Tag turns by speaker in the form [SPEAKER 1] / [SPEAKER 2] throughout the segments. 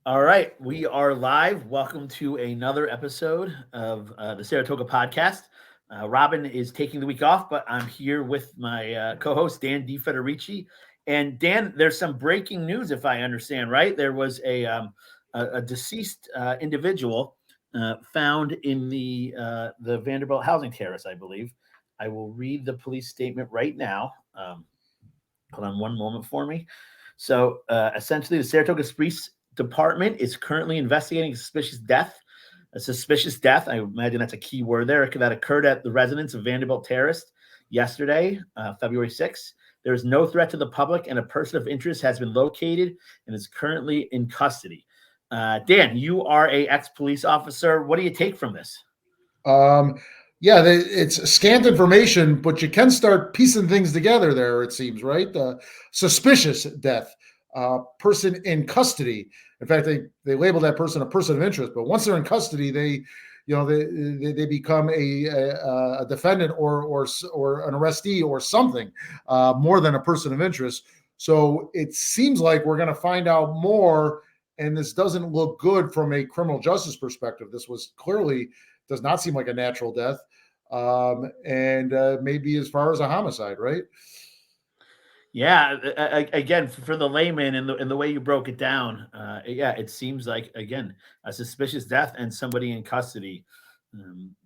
[SPEAKER 1] All right, we are live. Welcome to another episode of the Saratoga podcast. Robin is taking the week off, but I'm here with my co-host Dan DiFederici. And Dan, there's some breaking news, if I understand right. There was a deceased individual found in the Vanderbilt housing terrace, I believe. I will read the police statement right now. Hold on one moment for me. So essentially, the Saratoga Springs Department is currently investigating a suspicious death. A suspicious death, I imagine that's a key word there, that occurred at the residence of Vanderbilt Terrace yesterday, February 6th. There is no threat to the public, and a person of interest has been located and is currently in custody. Dan, you are a ex-police officer. What do you take from this?
[SPEAKER 2] Um, yeah, it's scant information, but you can start piecing things together there, it seems, right? Suspicious death, person in custody. In fact, they label that person a person of interest, but once they're in custody, they become a defendant or an arrestee or something more than a person of interest. So it seems like we're going to find out more, and this doesn't look good from a criminal justice perspective. This was clearly does not seem like a natural death, and maybe as far as a homicide, right?
[SPEAKER 1] Yeah, again, for the layman and the way you broke it down, yeah, it seems like again a suspicious death and somebody in custody.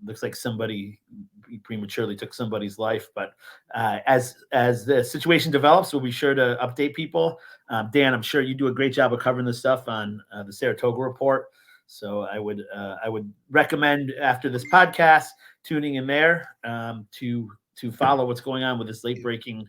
[SPEAKER 1] Looks like somebody prematurely took somebody's life, but as the situation develops, we'll be sure to update people. Dan, I'm sure you do a great job of covering this stuff on the Saratoga Report. So I would recommend after this podcast tuning in there to follow what's going on with this late breaking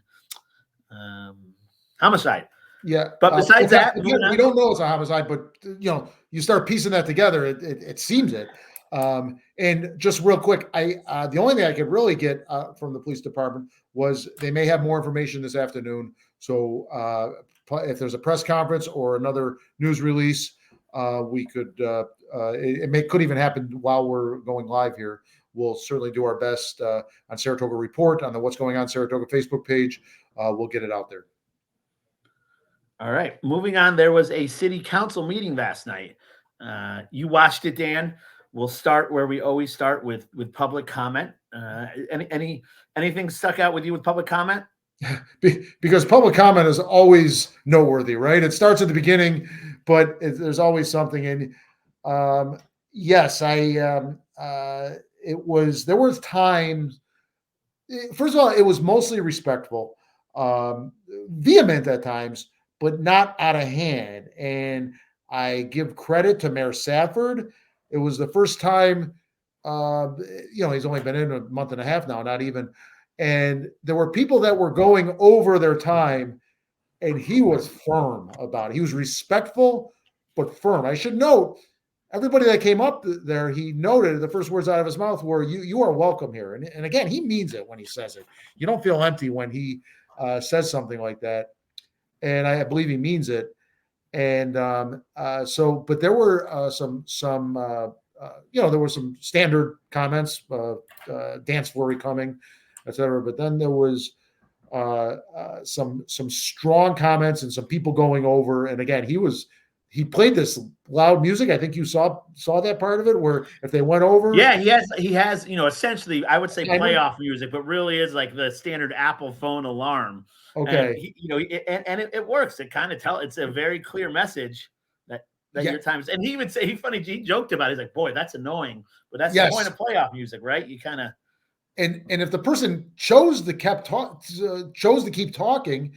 [SPEAKER 1] homicide.
[SPEAKER 2] Yeah,
[SPEAKER 1] But besides
[SPEAKER 2] okay.
[SPEAKER 1] that, moving
[SPEAKER 2] We
[SPEAKER 1] on.
[SPEAKER 2] don't know it's a homicide, but you start piecing that together. It seems it. And just real quick, the only thing I could really get from the police department was they may have more information this afternoon. So if there's a press conference or another news release, we could. Could even happen while we're going live here. We'll certainly do our best on Saratoga Report on the What's Going On Saratoga Facebook page. We'll get it out there.
[SPEAKER 1] All right, moving on. There was a city council meeting last night. You watched it, Dan. We'll start where we always start with public comment. Anything stuck out with you with public comment?
[SPEAKER 2] Because public comment is always noteworthy, right? It starts at the beginning, but there's always something. And yes, there was times. First of all, it was mostly respectful, vehement at times, but not out of hand. And I give credit to Mayor Safford. It was the first time, he's only been in a month and a half now, not even. And there were people that were going over their time, and he was firm about it. He was respectful, but firm. I should note, everybody that came up there, he noted the first words out of his mouth were, you are welcome here. And again, he means it when he says it. You don't feel empty when he says something like that. And I believe he means it. And but there were there were some standard comments, dance flurry coming, etc. But then there was some strong comments and some people going over. And again, he played this loud music. I think you saw that part of it where if they went over.
[SPEAKER 1] Yeah, he has essentially I would say playoff music, but really is like the standard Apple phone alarm.
[SPEAKER 2] Okay.
[SPEAKER 1] And it works. It kind of it's a very clear message that your time is. And he would say, he joked about it. He's like, boy, that's annoying. But that's the point of playoff music, right? You kind of.
[SPEAKER 2] And if the person chose to keep talking,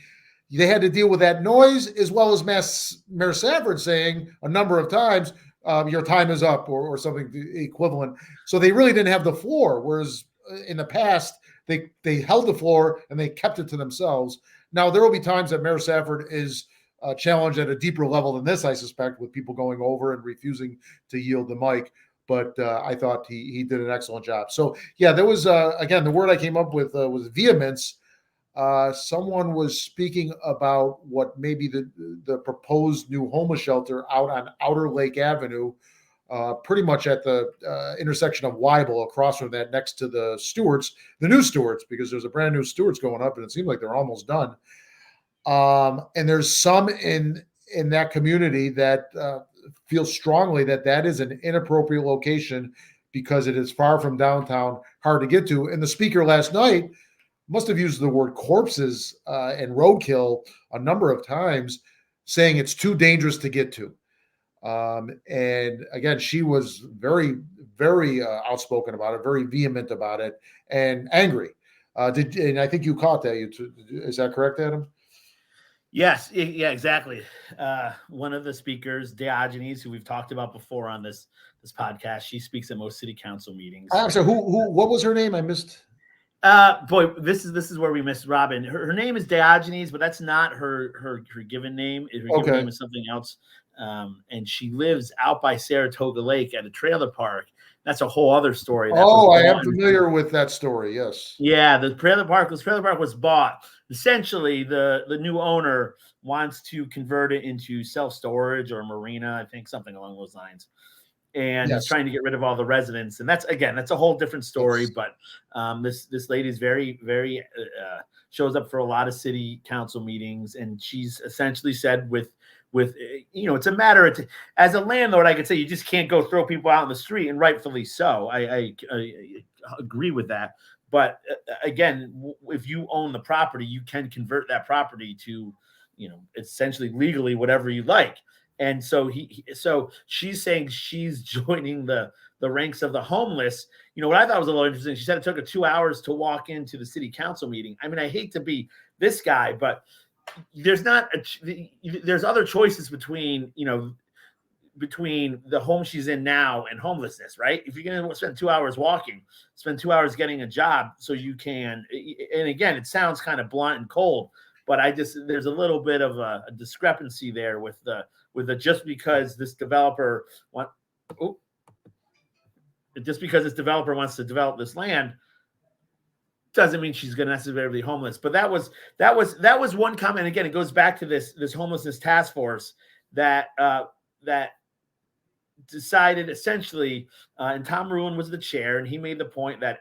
[SPEAKER 2] they had to deal with that noise, as well as Mayor Safford saying a number of times, your time is up, or something equivalent. So they really didn't have the floor, whereas in the past, they held the floor and they kept it to themselves. Now, there will be times that Mayor Safford is challenged at a deeper level than this, I suspect, with people going over and refusing to yield the mic. But I thought he did an excellent job. So, yeah, there was, again, the word I came up with was vehemence. Someone was speaking about what maybe the proposed new homeless shelter out on Outer Lake Avenue, pretty much at the intersection of Weibel, across from that, next to the new Stewarts, because there's a brand new Stewarts going up, and it seems like they're almost done. And there's some in that community that feels strongly that that is an inappropriate location because it is far from downtown, hard to get to. And the speaker last night must have used the word corpses and roadkill a number of times, saying it's too dangerous to get to. And again, she was very, very outspoken about it, very vehement about it, and angry. And I think you caught that. Is that correct, Adam?
[SPEAKER 1] Yes, yeah, exactly. One of the speakers, Diogenes, who we've talked about before on this podcast, she speaks at most city council meetings.
[SPEAKER 2] Actually, what was her name? I missed.
[SPEAKER 1] Boy, this is where we missed Robin. Her name is Diogenes, but that's not her given name. Her given name is something else. And she lives out by Saratoga Lake at a trailer park. That's a whole other story.
[SPEAKER 2] I am familiar with that story. Yes.
[SPEAKER 1] Yeah, the trailer park was bought. Essentially, the new owner wants to convert it into self-storage or marina, I think, something along those lines. And he's trying to get rid of all the residents. And that's a whole different story. But this lady is very, very shows up for a lot of city council meetings, and she's essentially said with it's a matter of as a landlord, I could say you just can't go throw people out in the street, and rightfully so. I agree with that. But again, if you own the property, you can convert that property to, essentially legally whatever you like. And so she's saying she's joining the ranks of the homeless. What I thought was a little interesting, she said it took her 2 hours to walk into the city council meeting. I mean, I hate to be this guy, but there's other choices between the home she's in now and homelessness, right? If you're going to spend 2 hours walking, spend 2 hours getting a job so you can, and again, it sounds kind of blunt and cold, but there's a little bit of a discrepancy there with the just because this developer wants to develop this land doesn't mean she's going to necessarily be homeless. But that was one comment. Again, it goes back to this homelessness task force that decided essentially, and Tom Ruin was the chair, and he made the point that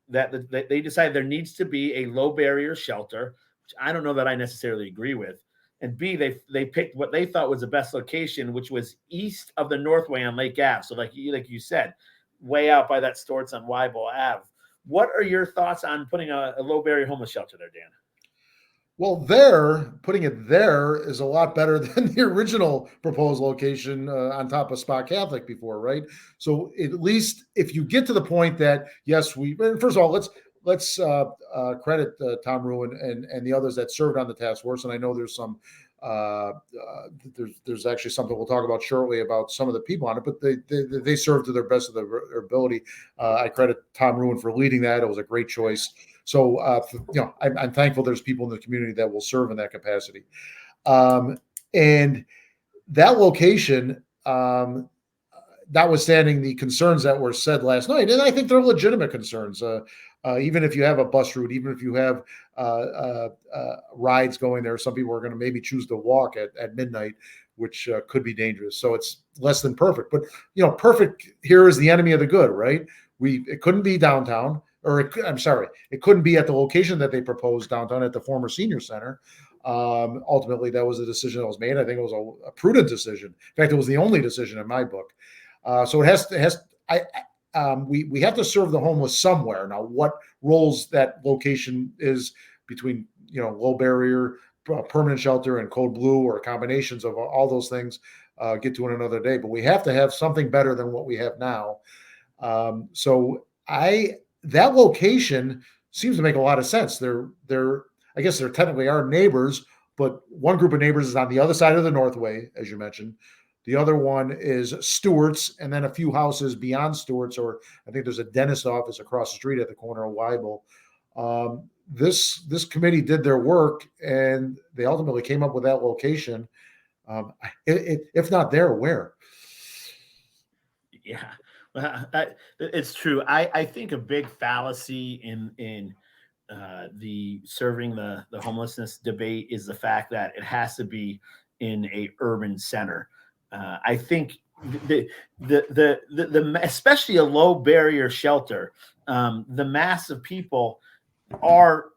[SPEAKER 1] that they decided there needs to be a low barrier shelter, which I don't know that I necessarily agree with. And B, they picked what they thought was the best location, which was east of the Northway on Lake Ave. So like you said, way out by that Storts on Weibel Ave. What are your thoughts on putting a low barrier homeless shelter there, Dan?
[SPEAKER 2] Well, putting it there is a lot better than the original proposed location on top of Spa Catholic before, right? So at least if you get to the point that, yes, first of all, let's credit Tom Ruin and the others that served on the task force. And I know there's some, there's actually something we'll talk about shortly about some of the people on it, but they served to their best of their ability. I credit Tom Ruin for leading that. It was a great choice. So, I'm thankful there's people in the community that will serve in that capacity. And that location, notwithstanding the concerns that were said last night, and I think they're legitimate concerns, even if you have a bus route, even if you have rides going there, some people are going to maybe choose to walk at midnight, which could be dangerous. So it's less than perfect. But, perfect here is the enemy of the good, right? It couldn't be downtown. It couldn't be at the location that they proposed downtown at the former senior center. Ultimately, that was a decision that was made. I think it was a prudent decision. In fact, it was the only decision in my book. So we have to serve the homeless somewhere. Now, what roles that location is between, low barrier, permanent shelter, and code blue, or combinations of all those things, get to in another day. But we have to have something better than what we have now. That location seems to make a lot of sense. I guess they're technically our neighbors, but one group of neighbors is on the other side of the Northway, as you mentioned. The other one is Stewart's, and then a few houses beyond Stewart's, or I think there's a dentist office across the street at the corner of Weibel. This committee did their work, and they ultimately came up with that location. If not there, where?
[SPEAKER 1] Yeah. It's true. I think a big fallacy in the serving the homelessness debate is the fact that it has to be in a urban center. I think the especially a low barrier shelter, the mass of people are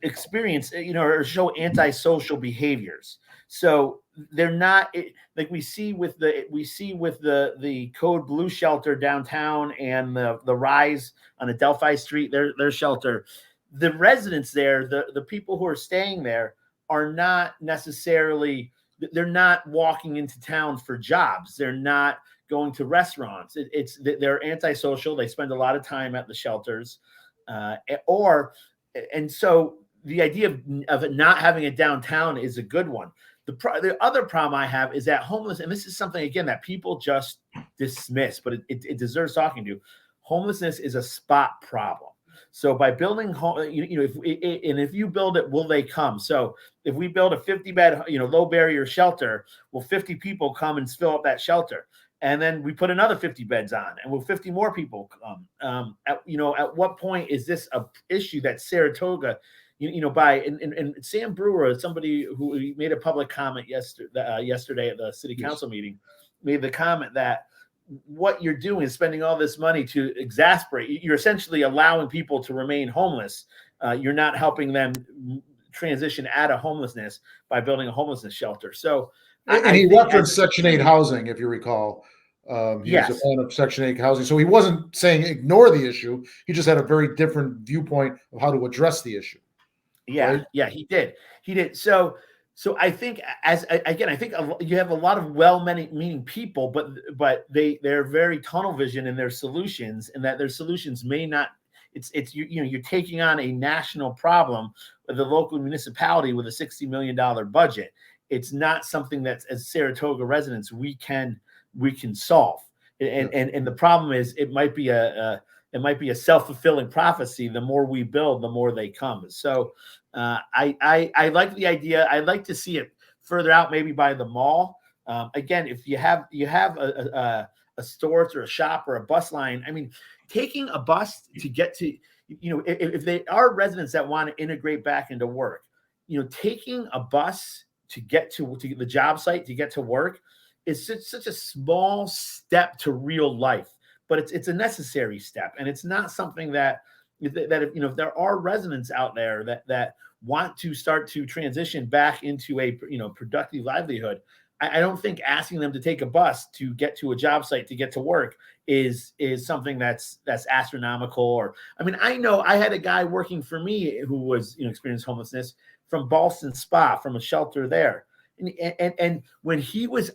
[SPEAKER 1] experience, or show antisocial behaviors. So they're not like we see with the Code Blue shelter downtown and the Rise on Adelphi Street, their shelter. The residents there, the people who are staying there, are not necessarily, they're not walking into town for jobs. They're not going to restaurants. They're antisocial. They spend a lot of time at the shelters, and so the idea of it not having it downtown is a good one. The other problem I have is that homeless, and this is something again that people just dismiss, but it deserves talking to. Homelessness is a spot problem. So by building home, if you build it, will they come? So if we build a 50-bed, low barrier shelter, will 50 people come and fill up that shelter? And then we put another 50 beds on, and will 50 more people come? At what point is this a issue that Saratoga? And Sam Brewer, somebody who made a public comment yesterday at the city council meeting, made the comment that what you're doing is spending all this money to exasperate. You're essentially allowing people to remain homeless. You're not helping them transition out of homelessness by building a homelessness shelter. So,
[SPEAKER 2] and he referenced Section 8 housing, if you recall. He was a fan of Section 8 housing. So he wasn't saying ignore the issue. He just had a very different viewpoint of how to address the issue.
[SPEAKER 1] Yeah,
[SPEAKER 2] right?
[SPEAKER 1] Yeah, he did. So I think I think you have a lot of well-meaning people, but they're very tunnel vision in their solutions, and that their solutions may not. You're taking on a national problem with a local municipality with a $60 million budget. It's not something that, as Saratoga residents, we can solve. And the problem is it might be a self-fulfilling prophecy. The more we build, the more they come. So I like the idea. I'd like to see it further out, maybe by the mall. Again, if you have a store or a shop or a bus line, I mean, taking a bus to get to, if they are residents that want to integrate back into work, taking a bus to get to the job site, to get to work, is such a small step to real life. But it's a necessary step, and it's not something that if there are residents out there that want to start to transition back into a productive livelihood, I don't think asking them to take a bus to get to a job site to get to work is something that's astronomical. Or I know I had a guy working for me who was experienced homelessness from Ballston Spa, from a shelter there. And when he was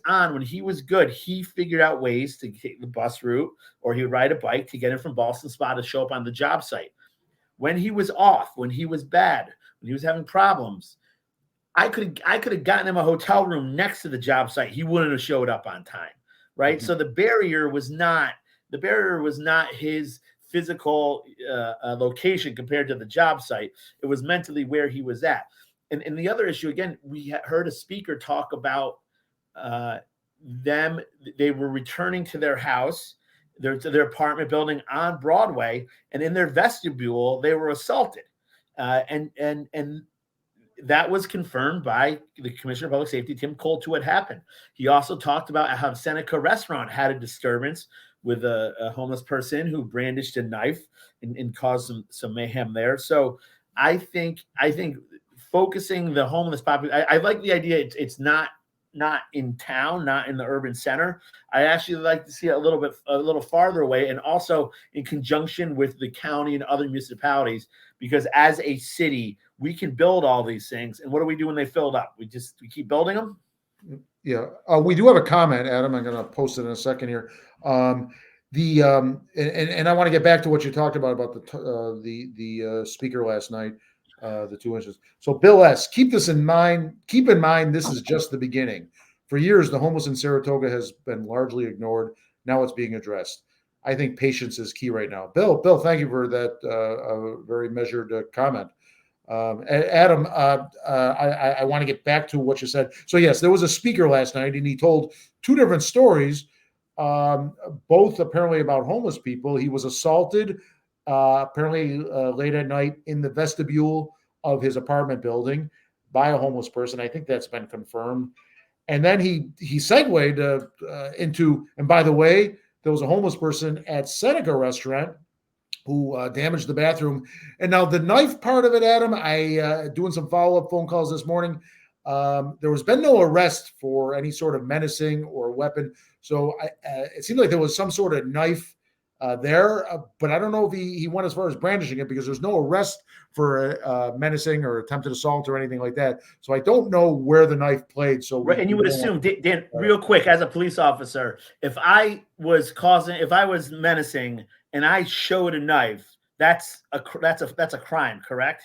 [SPEAKER 1] good, he figured out ways to take the bus route, or he would ride a bike to get him from Ballston Spa to show up on the job site. When he was off, when he was bad, when he was having problems, I could have gotten him a hotel room next to the job site. He wouldn't have showed up on time, right? Mm-hmm. So the barrier was not his physical location compared to the job site. It was mentally where he was at. And the other issue, again, we heard a speaker talk about they were returning to their house, to their apartment building on Broadway, and in their vestibule, they were assaulted. And that was confirmed by the Commissioner of Public Safety, Tim Colt, who had happened. He also talked about how Seneca Restaurant had a disturbance with a homeless person who brandished a knife and caused some mayhem there. So I think focusing the homeless population, I like the idea. It's not in town, not in the urban center. I actually like to see it a little farther away, and also in conjunction with the county and other municipalities, because as a city, we can build all these things. And what do we do when they filled up? We keep building them.
[SPEAKER 2] Yeah, we do have a comment, Adam. I'm going to post it in a second here. And I want to get back to what you talked about the speaker last night. The 2 inches. So Bill S., keep in mind, this is just the beginning. For years, the homeless in Saratoga has been largely ignored. Now it's being addressed. I think patience is key right now. Bill, thank you for that very measured comment. Adam, I want to get back to what you said. So yes, there was a speaker last night, and he told two different stories, both apparently about homeless people. He was assaulted apparently late at night in the vestibule of his apartment building by a homeless person. I think that's been confirmed. And then he segued into, and by the way, there was a homeless person at Seneca Restaurant who damaged the bathroom. And now the knife part of it, Adam, I doing some follow-up phone calls this morning. There has been no arrest for any sort of menacing or weapon. So it seemed like there was some sort of knife there, but I don't know if he went as far as brandishing it because there's no arrest for menacing or attempted assault or anything like that. So I don't know where the knife played. So
[SPEAKER 1] right, and you would assume, Dan, real quick, as a police officer, if I was menacing and I showed a knife, that's a crime, correct?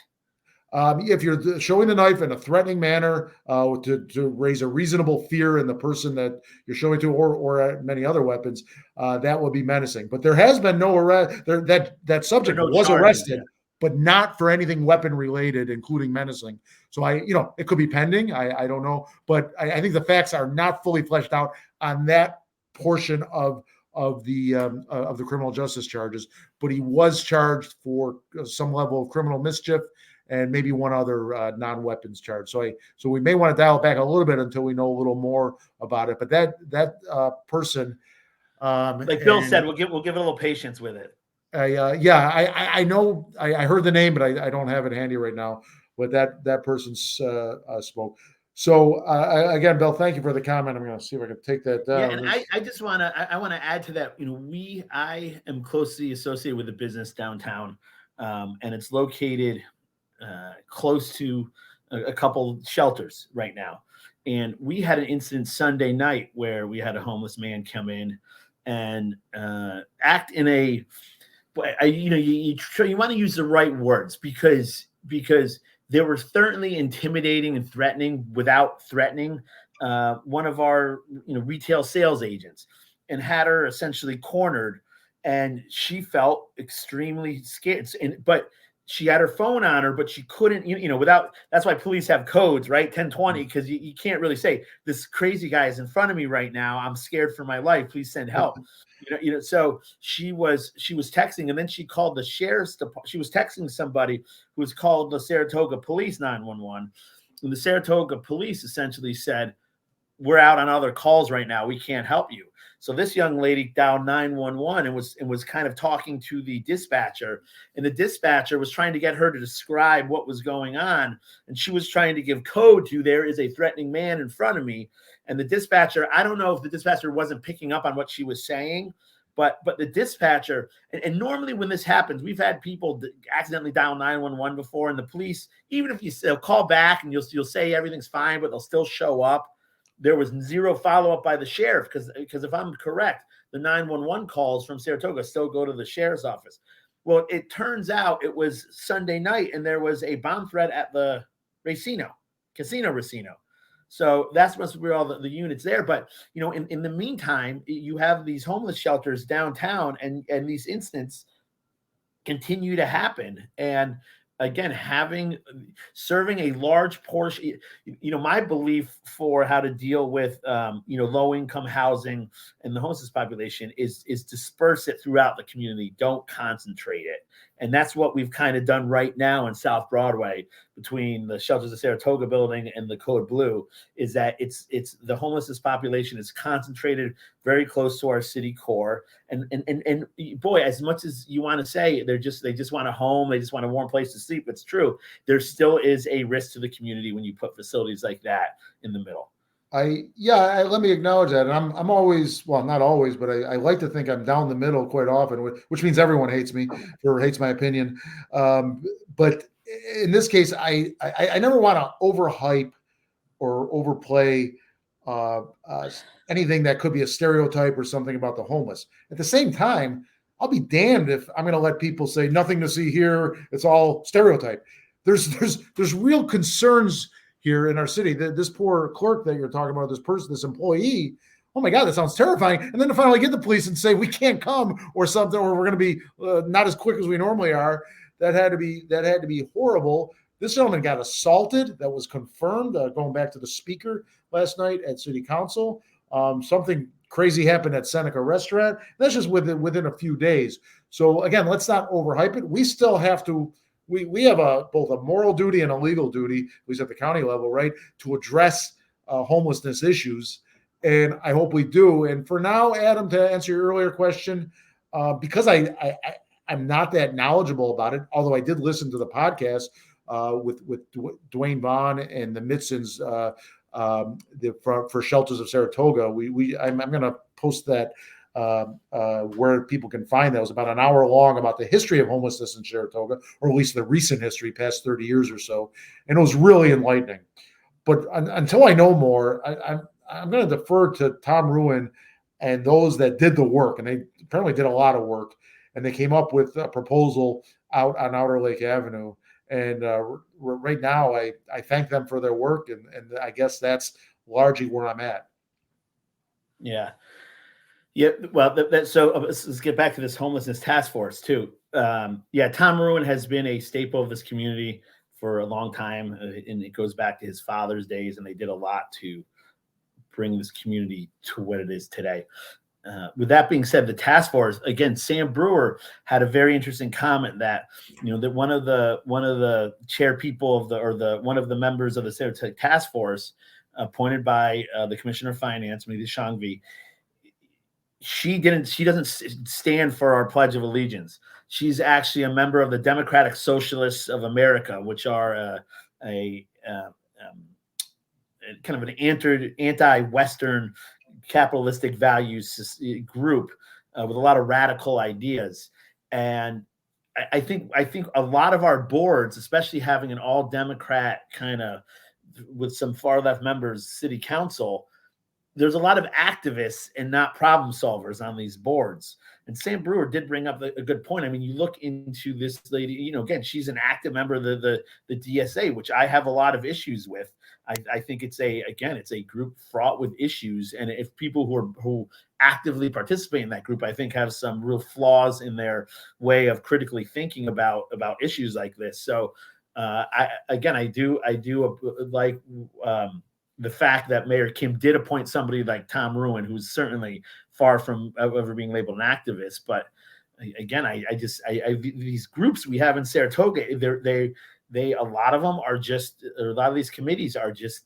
[SPEAKER 2] If you're showing the knife in a threatening manner to raise a reasonable fear in the person that you're showing to, or many other weapons, that would be menacing. But there has been no arrest. That subject was arrested, but not for anything weapon related, including menacing. So it could be pending. I don't know, but I think the facts are not fully fleshed out on that portion of the criminal justice charges. But he was charged for some level of criminal mischief and maybe one other non-weapons charge. So we may want to dial it back a little bit until we know a little more about it. But that person,
[SPEAKER 1] like Bill said, we'll give it a little patience with it.
[SPEAKER 2] I know I heard the name, but I don't have it handy right now. But that person spoke. So again, Bill, thank you for the comment. I'm going to see if I can take that down.
[SPEAKER 1] Yeah, and I just want to add to that. I am closely associated with the business downtown, and it's located close to a couple shelters right now. And we had an incident Sunday night where we had a homeless man come in and act in you want to use the right words because they were certainly intimidating and threatening without threatening one of our retail sales agents, and had her essentially cornered, and she felt extremely scared. But she had her phone on her, but she couldn't, without. That's why police have codes, right? 1020, because you can't really say, this crazy guy is in front of me right now. I'm scared for my life. Please send help. So she was texting, and then she called the sheriff's department. She was texting somebody who was called the Saratoga Police 911, and the Saratoga Police essentially said, "We're out on other calls right now. We can't help you." So this young lady dialed 911 and was kind of talking to the dispatcher, and the dispatcher was trying to get her to describe what was going on, and she was trying to give code to, there is a threatening man in front of me. And the dispatcher, I don't know if the dispatcher wasn't picking up on what she was saying, but the dispatcher, and normally when this happens, we've had people accidentally dial 911 before, and the police, even if they'll call back and you'll say everything's fine, but they'll still show up. There was zero follow-up by the sheriff because if I'm correct, the 911 calls from Saratoga still go to the sheriff's office. Well, it turns out it was Sunday night, and there was a bomb threat at the Casino Racino. So that's supposed to be all the units there. But, in the meantime, you have these homeless shelters downtown, and these incidents continue to happen. And again, serving a large portion, my belief for how to deal with, low income housing and the homeless population is disperse it throughout the community. Don't concentrate it. And that's what we've kind of done right now in South Broadway between the Shelters of Saratoga building and the Code Blue, is that it's the homelessness population is concentrated very close to our city core. And boy, as much as you want to say they just want a home, they just want a warm place to sleep, it's true. There still is a risk to the community when you put facilities like that in the middle.
[SPEAKER 2] Let me acknowledge that. And I'm always, well, not always, but I like to think I'm down the middle quite often, which means everyone hates me or hates my opinion. But in this case, I never want to overhype or overplay anything that could be a stereotype or something about the homeless. At the same time, I'll be damned if I'm going to let people say nothing to see here. It's all stereotype. There's real concerns here in our city. This poor clerk that you're talking about, this employee, oh my God, that sounds terrifying. And then to finally get the police and say, we can't come or something, or we're going to be not as quick as we normally are. That had to be horrible. This gentleman got assaulted. That was confirmed, going back to the speaker last night at city council. Something crazy happened at Seneca restaurant. That's just within a few days. So again, let's not overhype it. We still have to, we have both a moral duty and a legal duty, at least at the county level, right, to address homelessness issues. And I hope we do. And for now, Adam, to answer your earlier question, because I'm not that knowledgeable about it, although I did listen to the podcast, with Dwayne Vaughn and the Mitsons for Shelters of Saratoga. I'm going to post that where people can find that. It was about an hour long about the history of homelessness in Saratoga, or at least the recent history, past 30 years or so, and it was really enlightening. But until I know more, I'm going to defer to Tom Ruin and those that did the work, and they apparently did a lot of work, and they came up with a proposal out on Outer Lake Avenue. And right now, I thank them for their work, and I guess that's largely where I'm at.
[SPEAKER 1] Yeah. Well, so let's get back to this homelessness task force too. Tom Ruin has been a staple of this community for a long time, and it goes back to his father's days, and they did a lot to bring this community to what it is today. With that being said, the task force, again, Sam Brewer had a very interesting comment that, that one of the chair people of one of the members of the Saratoga task force, appointed by the Commissioner of Finance, Ms. Shangvi, she doesn't stand for our Pledge of Allegiance. She's actually a member of the Democratic Socialists of America, which are a kind of an anti-Western capitalistic values group with a lot of radical ideas. And I think a lot of our boards, especially having an all Democrat kind of with some far left members, city council, there's a lot of activists and not problem solvers on these boards. And Sam Brewer did bring up a good point. I mean, you look into this lady, again, she's an active member of the DSA, which I have a lot of issues with. I think it's a group fraught with issues. And if people who actively participate in that group, I think have some real flaws in their way of critically thinking about issues like this. So I do like the fact that Mayor Kim did appoint somebody like Tom Ruin, who's certainly far from ever being labeled an activist. But again, these groups we have in Saratoga, a lot of them are just, or a lot of these committees are just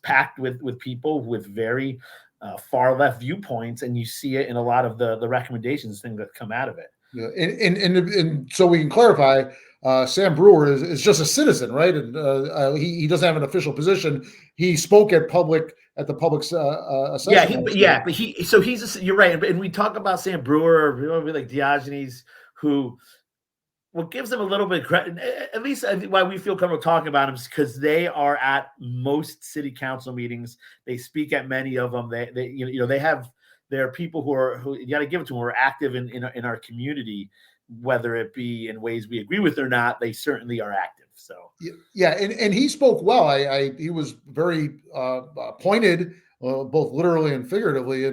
[SPEAKER 1] packed with people with very far left viewpoints, and you see it in a lot of the recommendations, things that come out of it.
[SPEAKER 2] Yeah, and so we can clarify, Sam Brewer is just a citizen, right? And he doesn't have an official position. He spoke at the public assessment.
[SPEAKER 1] You're right. And we talk about Sam Brewer, or like Diogenes, who, what gives him a little bit of credit, at least I think why we feel comfortable talking about him, is because they are at most city council meetings. They speak at many of them. There are people who you got to give it to, who are active in our community, whether it be in ways we agree with or not. They certainly are active. So
[SPEAKER 2] yeah, and he spoke well. He was very pointed, both literally and figuratively,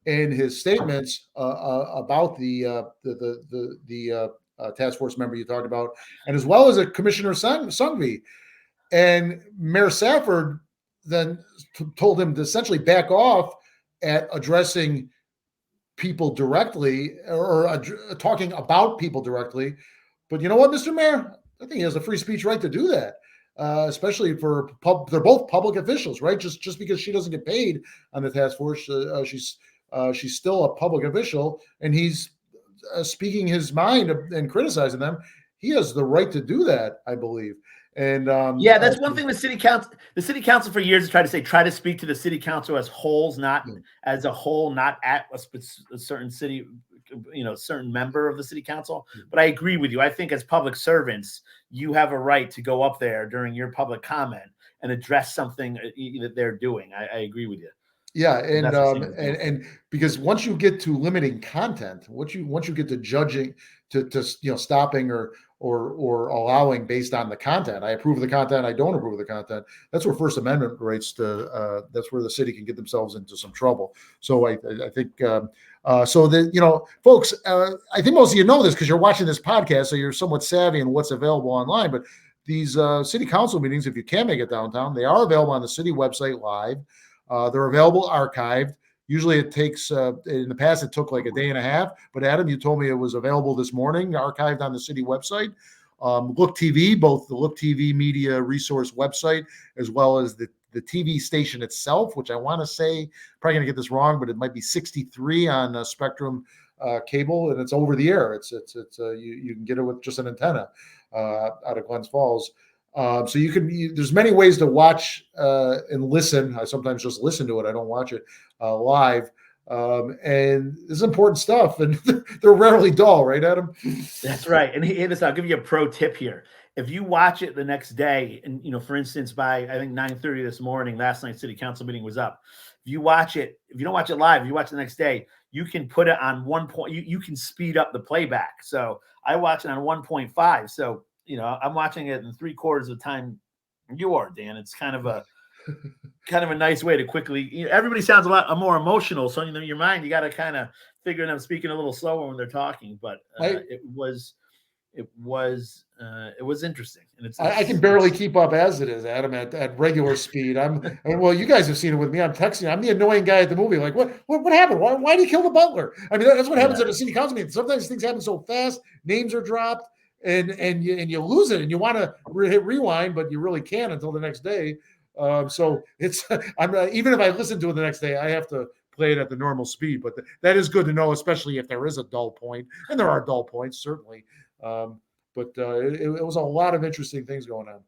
[SPEAKER 2] in his statements about the task force member you talked about, and as well as a Commissioner Sungvi. And Mayor Safford then told him to essentially back off at addressing people directly, or talking about people directly. But you know what, Mr. Mayor? I think he has a free speech right to do that, especially for they're both public officials, right? Just because she doesn't get paid on the task force, she's still a public official, and he's speaking his mind and criticizing them. He has the right to do that, I believe. And
[SPEAKER 1] that's one thing the city council for years has tried to say, try to speak to the city council as wholes, not as a whole, not at a certain city, certain member of the city council. But I agree with you. I think as public servants, you have a right to go up there during your public comment and address something that they're doing. I agree with you.
[SPEAKER 2] Yeah, and because once you get to limiting content, once you get to judging, to stopping or allowing based on the content, I approve of the content, I don't approve of the content. That's where First Amendment rights that's where the city can get themselves into some trouble. So I think so that folks, I think most of you know this because you're watching this podcast, so you're somewhat savvy in what's available online. But these city council meetings, if you can make it downtown, they are available on the city website live. They're available archived. Usually it takes, in the past, it took like a day and a half. But Adam, you told me it was available this morning, archived on the city website. Look TV, both the Look TV media resource website, as well as the TV station itself, which I want to say, probably going to get this wrong, but it might be 63 on Spectrum cable, and it's over the air. You can get it with just an antenna. out of Glens Falls. So there's many ways to watch and listen. I sometimes just listen to it. I don't watch it live. And this is important stuff, and they're rarely dull, right, Adam?
[SPEAKER 1] That's right. And I'll give you a pro tip here. If you watch it the next day, and for instance, by I think 9:30 this morning, last night's city council meeting was up. If you watch it, if you don't watch it live, if you watch it the next day, you can put it on 1 point. You can speed up the playback. So I watch it on 1.5. So I'm watching it in 3/4 of the time you are, Dan. It's kind of a nice way to quickly. Everybody sounds a lot more emotional, so in your mind you got to kind of figure them speaking a little slower when they're talking. But it was interesting, and
[SPEAKER 2] I can barely keep up as it is, Adam, at regular speed. Well, you guys have seen it with me. I'm texting. I'm the annoying guy at the movie. Like, what happened? Why did he kill the butler? I mean, that's what happens at a city council meeting. Sometimes things happen so fast, names are dropped, and you lose it, and you want to hit rewind, but you really can't until the next day. So it's even if I listen to it the next day, I have to play it at the normal speed. But that is good to know, especially if there is a dull point, and there are dull points certainly. But it was a lot of interesting things going on.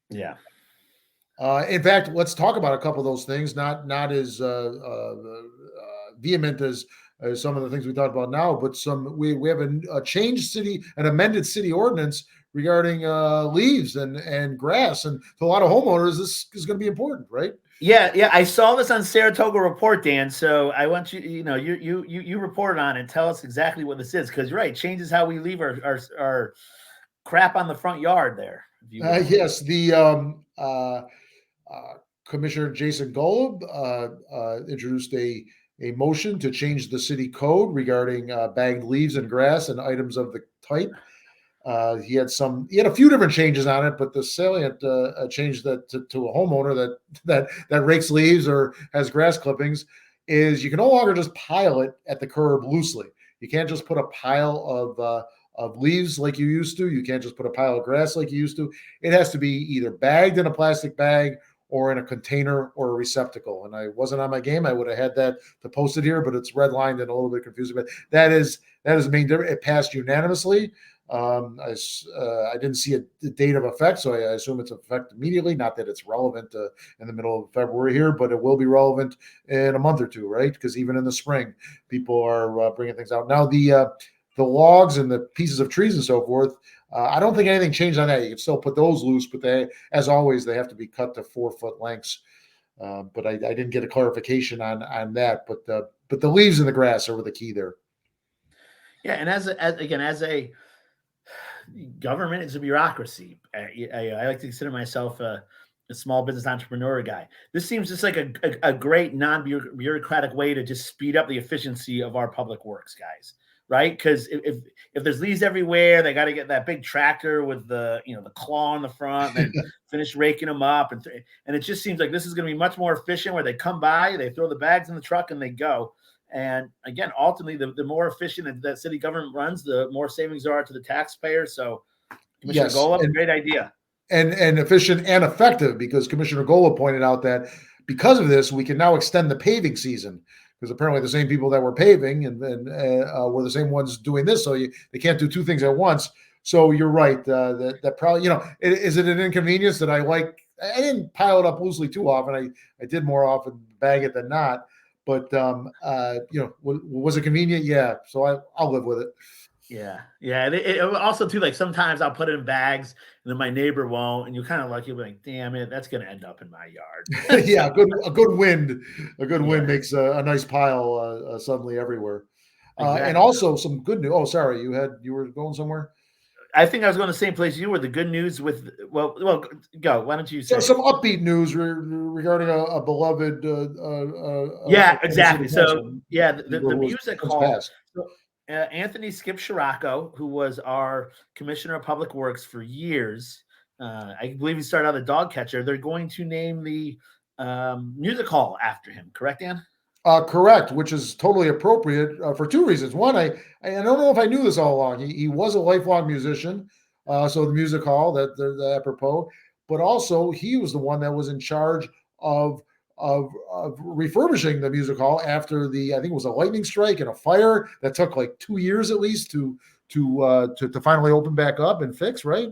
[SPEAKER 1] Yeah.
[SPEAKER 2] In fact, let's talk about a couple of those things. Not as vehement as some of the things we talked about now, but we have a changed an amended city ordinance regarding leaves and grass, and to a lot of homeowners, this is going to be important, right?
[SPEAKER 1] Yeah. I saw this on Saratoga Report, Dan. So I want you, you reported on it. Tell us exactly what this is, because you're right, changes how we leave our crap on the front yard there.
[SPEAKER 2] Yes, the Commissioner Jason Golub introduced a motion to change the city code regarding bagged leaves and grass and items of the type. He had a few different changes on it, but the salient change that to a homeowner that rakes leaves or has grass clippings is you can no longer just pile it at the curb loosely. You can't just put a pile of leaves like you used to. You can't just put a pile of grass like you used to. It has to be either bagged in a plastic bag or in a container or a receptacle. And I wasn't on my game. I would have had that to post it here, but it's redlined and a little bit confusing. But that is the main difference. It passed unanimously. I didn't see a date of effect, so I assume it's effect immediately. Not that it's relevant in the middle of February here, but it will be relevant in a month or two, right? Because even in the spring, people are bringing things out. Now, the logs and the pieces of trees and so forth, I don't think anything changed on that. You can still put those loose, but as always, they have to be cut to 4-foot lengths. But I didn't get a clarification on that. But the leaves and the grass are the key there.
[SPEAKER 1] Yeah, and as a government, is a bureaucracy. I like to consider myself a small business entrepreneur guy. This seems just like a great non-bureaucratic way to just speed up the efficiency of our public works, guys. Right? Because if there's leaves everywhere, they got to get that big tractor with the claw on the front and finish raking them up, and it just seems like this is going to be much more efficient. Where they come by, they throw the bags in the truck, and they go. And again, ultimately, the more efficient that city government runs, the more savings there are to the taxpayer. So, Commissioner Golub, great idea,
[SPEAKER 2] and efficient and effective, because Commissioner Golub pointed out that because of this, we can now extend the paving season. Because apparently the same people that were paving and were the same ones doing this, so they can't do two things at once. So you're right. That probably, is it an inconvenience that I like? I didn't pile it up loosely too often. I did more often bag it than not. But was it convenient? Yeah. So I'll live with it.
[SPEAKER 1] Yeah. It also too, like sometimes I'll put it in bags and then my neighbor won't, and you'll be like, damn it, that's going to end up in my yard.
[SPEAKER 2] Yeah, a good wind wind makes a nice pile suddenly everywhere. Exactly. And also some good news. Oh, sorry, you were going somewhere.
[SPEAKER 1] I think I was going to the same place you were. The good news with well, go. Why don't you say
[SPEAKER 2] some upbeat news regarding a beloved?
[SPEAKER 1] Yeah, exactly. So yeah, the music hall. Anthony Skip Scirocco, who was our commissioner of public works for years, I believe he started out a dog catcher. They're going to name the music hall after him. Correct, Dan?
[SPEAKER 2] Correct, which is totally appropriate for two reasons. One, I don't know if I knew this all along. He was a lifelong musician, so the music hall that apropos. But also, he was the one that was in charge of refurbishing the music hall after I think it was a lightning strike and a fire that took like 2 years at least to to finally open back up and fix, right?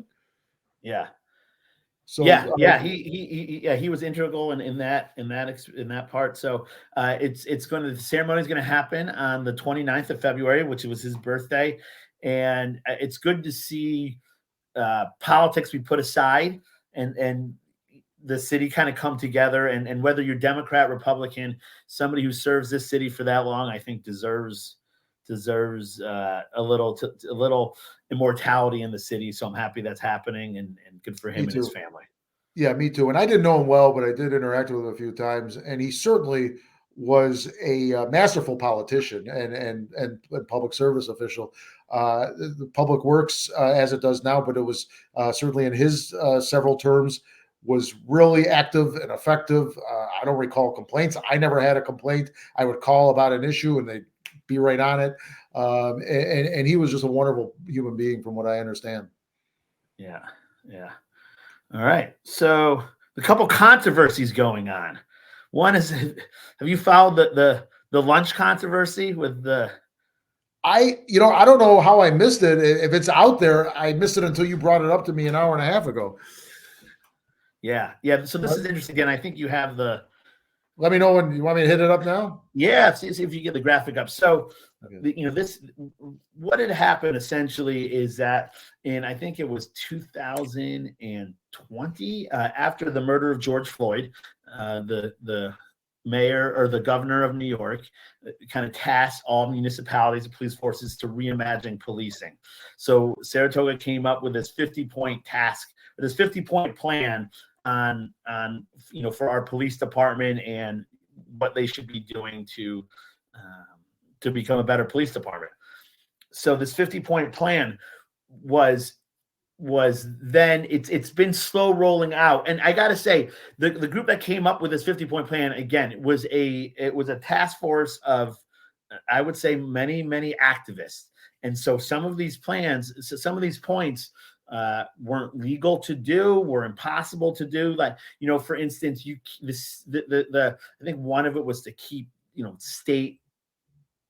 [SPEAKER 1] Yeah.
[SPEAKER 2] So
[SPEAKER 1] He was integral in that part. So the ceremony is going to happen on the 29th of February, which was his birthday, and it's good to see politics be put aside and the city kind of come together, and whether you're Democrat, Republican, somebody who serves this city for that long, I think deserves a little immortality in the city. So I'm happy that's happening, and good for him and his family.
[SPEAKER 2] Yeah, me too. And I didn't know him well, but I did interact with him a few times, and he certainly was a masterful politician and public service official. The public works as it does now, but it was certainly in his several terms was really active and effective. I don't recall complaints. I never had a complaint. I would call about an issue and they'd be right on it. And he was just a wonderful human being, from what I understand.
[SPEAKER 1] Yeah. All right. So a couple controversies going on. One is, have you followed the lunch controversy with the?
[SPEAKER 2] I don't know how I missed it. If it's out there, I missed it until you brought it up to me an hour and a half ago.
[SPEAKER 1] Yeah. So this is interesting. Again, I think you have the.
[SPEAKER 2] Let me know when you want me to hit it up now.
[SPEAKER 1] Yeah, see if you get the graphic up. So, what had happened essentially is that I think it was 2020, after the murder of George Floyd, the mayor or the governor of New York kind of tasked all municipalities and police forces to reimagine policing. So Saratoga came up with this 50-point task, this 50-point plan on for our police department and what they should be doing to become a better police department. So this 50-point plan was then it's been slow rolling out. And I got to say, the group that came up with this 50-point plan, again, it was a task force of, I would say, many activists. And so some of these points weren't legal to do, were impossible to do. Like, for instance, I think one of it was to keep,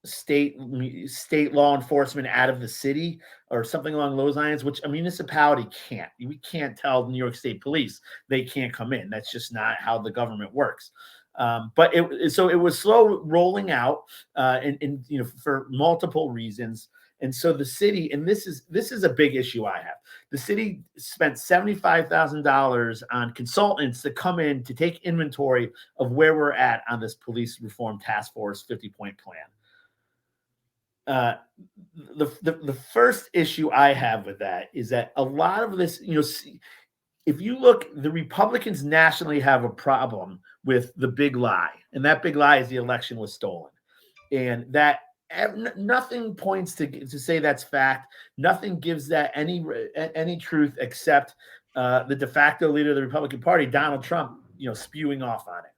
[SPEAKER 1] state law enforcement out of the city or something along those lines, which a municipality can't. We can't tell New York State Police they can't come in. That's just not how the government works. But it was slow rolling out, and for multiple reasons. And so the city, and this is a big issue I have. The city spent $75,000 on consultants to come in to take inventory of where we're at on this police reform task force 50-point plan. The first issue I have with that is that a lot of this, if you look, the Republicans nationally have a problem with the big lie, and that big lie is the election was stolen, and that nothing points to say that's fact. Nothing gives that any truth except the de facto leader of the Republican Party, Donald Trump, spewing off on it.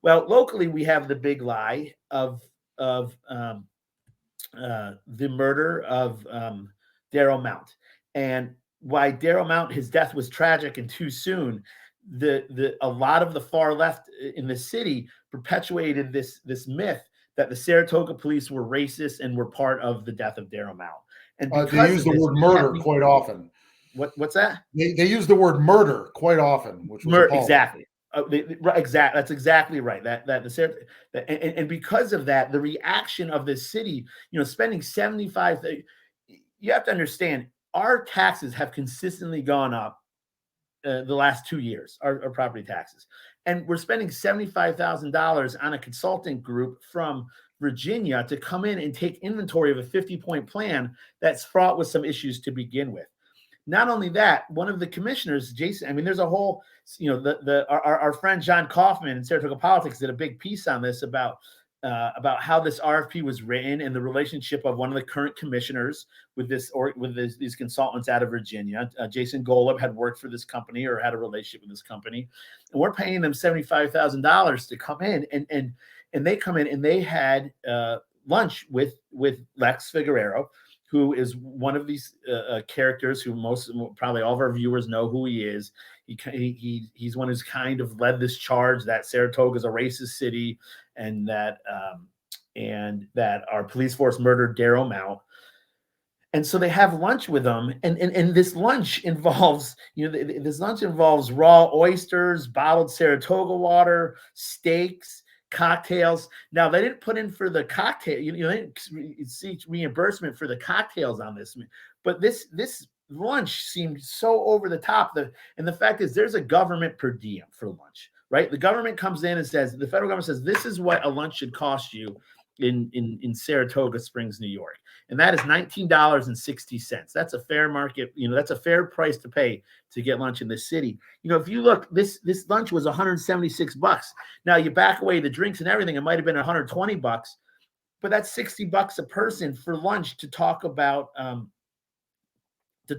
[SPEAKER 1] Well, locally we have the big lie of the murder of Darryl Mount, and why Darryl Mount, his death was tragic and too soon. A lot of the far left in the city perpetuated this myth that the Saratoga police were racist and were part of the death of Darryl Mount. And
[SPEAKER 2] they use the word murder quite often.
[SPEAKER 1] What's that?
[SPEAKER 2] They use the word murder quite often, which was
[SPEAKER 1] exactly. Exactly. That's exactly right. And because of that, the reaction of this city, spending 75. You have to understand, our taxes have consistently gone up the last 2 years. Our property taxes, and we're spending $75,000 on a consultant group from Virginia to come in and take inventory of a 50-point plan that's fraught with some issues to begin with. Not only that, one of the commissioners, Jason, there's a whole, our friend John Kaufman in Saratoga Politics did a big piece on this about how this RFP was written and the relationship of one of the current commissioners with these consultants out of Virginia. Jason Golub had worked for this company or had a relationship with this company, and we're paying them $75,000 to come in, and they come in and they had lunch with Lex Figueroa, who is one of these characters who probably all of our viewers know who he is. He's one who's kind of led this charge that Saratoga is a racist city, and that our police force murdered Darryl Mount. And so they have lunch with them, and this lunch involves, this lunch involves raw oysters, bottled Saratoga water, steaks, cocktails. Now they didn't put in for the cocktail, they didn't see reimbursement for the cocktails on this, but this lunch seemed so over the top. And the fact is, there's a government per diem for lunch, right? The government comes in and says, the federal government says, this is what a lunch should cost you in Saratoga Springs, New York. And that is $19.60. That's a fair market, that's a fair price to pay to get lunch in this city. If you look, this lunch was $176. Now you back away the drinks and everything, it might have been $120, but that's $60 a person for lunch to talk about the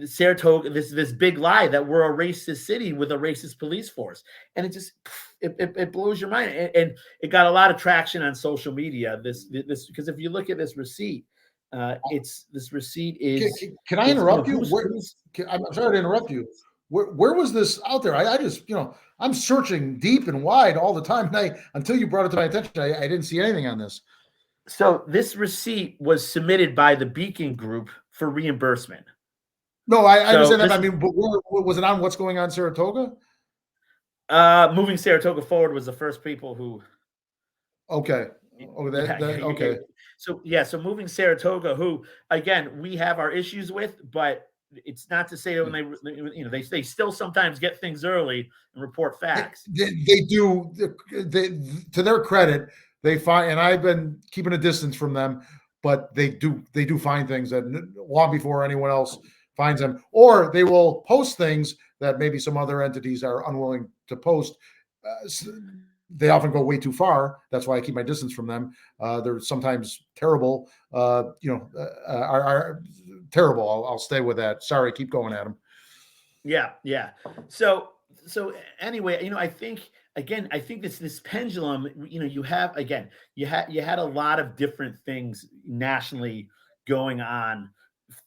[SPEAKER 1] Saratoga, this big lie that we're a racist city with a racist police force. And it just it blows your mind. And it got a lot of traction on social media. This because if you look at this receipt, this receipt is.
[SPEAKER 2] Can I interrupt you? I'm sorry to interrupt you. Where was this out there? I just, I'm searching deep and wide all the time. And until you brought it to my attention, I didn't see anything on this.
[SPEAKER 1] So this receipt was submitted by the Beacon Group for reimbursement.
[SPEAKER 2] No, I understand that. I mean, but was it on what's going on in Saratoga?
[SPEAKER 1] Moving Saratoga Forward was the first people who.
[SPEAKER 2] Okay. Okay.
[SPEAKER 1] So Moving Saratoga, who again we have our issues with, but it's not to say that when they still sometimes get things early and report facts.
[SPEAKER 2] They do. To their credit, they find, and I've been keeping a distance from them, but they do find things that long before anyone else finds them, or they will post things that maybe some other entities are unwilling to post. They often go way too far. That's why I keep my distance from them. They're sometimes terrible. Are terrible. I'll stay with that. Sorry, keep going, Adam.
[SPEAKER 1] Yeah. So anyway, I think this pendulum. You had a lot of different things nationally going on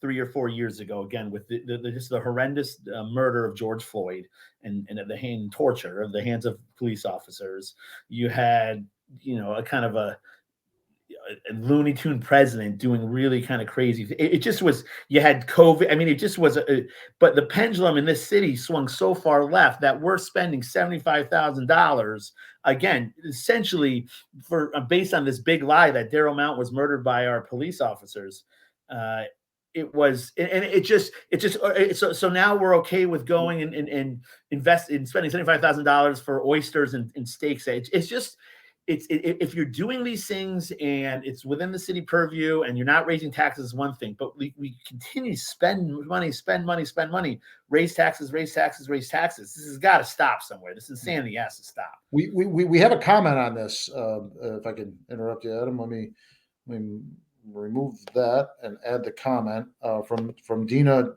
[SPEAKER 1] 3 or 4 years ago, again, with the horrendous murder of George Floyd and the torture of the hands of police officers. You had, a kind of a Looney Tune president doing really kind of crazy. It just was, you had COVID. I mean, it just was, but the pendulum in this city swung so far left that we're spending $75,000 again, essentially for based on this big lie that Daryl Mount was murdered by our police officers. It was, and so now we're okay with going and invest in spending $75,000 for oysters and steaks. It's just, if you're doing these things and it's within the city purview and you're not raising taxes is one thing, but we continue to spend money, raise taxes. This has got to stop somewhere. This insanity has to stop.
[SPEAKER 2] We have a comment on this. If I can interrupt you, Adam, let me remove that and add the comment from Dina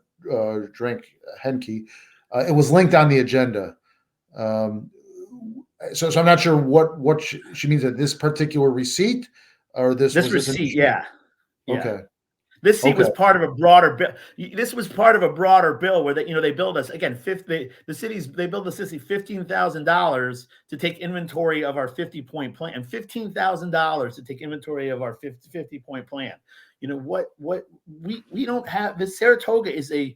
[SPEAKER 2] Drink Henke. It was linked on the agenda. So I'm not sure what she means at this particular receipt or this
[SPEAKER 1] receipt. Yeah.
[SPEAKER 2] Okay.
[SPEAKER 1] This seat was part of a broader bill. This was part of a broader bill where they billed us again. They billed the city $15,000 to take inventory of our 50-point plan, and $15,000 to take inventory of our 50-point plan. We don't have this. Saratoga is we